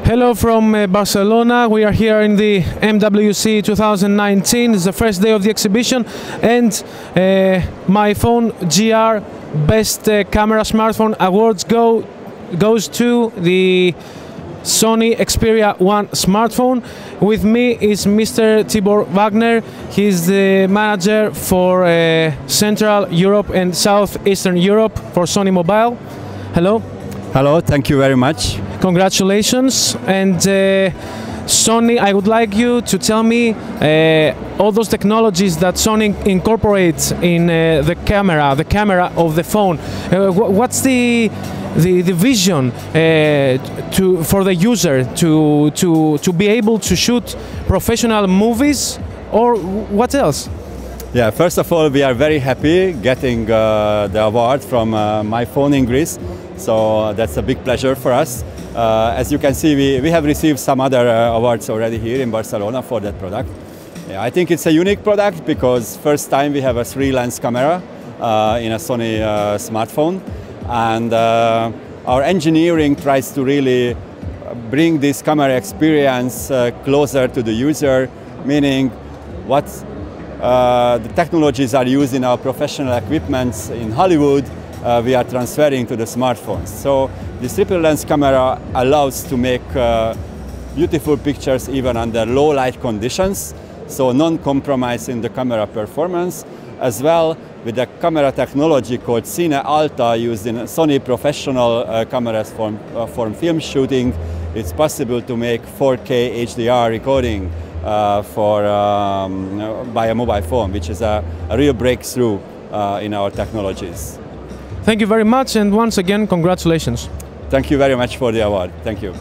Hello from Barcelona. We are here in the MWC 2019. It's the first day of the exhibition, and Myphone.gr Best Camera Smartphone Awards goes to the Sony Xperia 1 smartphone. With me is Mr. Tibor Wagner. He's the manager for Central Europe and Southeastern Europe for Sony Mobile. Hello. Hello, thank you very much. Congratulations. And Sony, I would like you to tell me all those technologies that Sony incorporates in the camera of the phone. What's the vision for the user to be able to shoot professional movies, or what else? Yeah, first of all, we are very happy getting the award from Myphone in Greece. So that's a big pleasure for us. As you can see, we have received some other awards already here in Barcelona for that product. Yeah, I think it's a unique product because first time we have a 3-lens camera in a Sony smartphone. And our engineering tries to really bring this camera experience closer to the user, meaning what the technologies are used in our professional equipments in Hollywood, we are transferring to the smartphones. So this triple lens camera allows to make beautiful pictures even under low light conditions, so non-compromise in the camera performance, as well with the camera technology called Cine Alta used in Sony professional cameras for film shooting. It's possible to make 4K HDR recording by a mobile phone, which is a real breakthrough in our technologies. Thank you very much, and once again, congratulations. Thank you very much for the award. Thank you.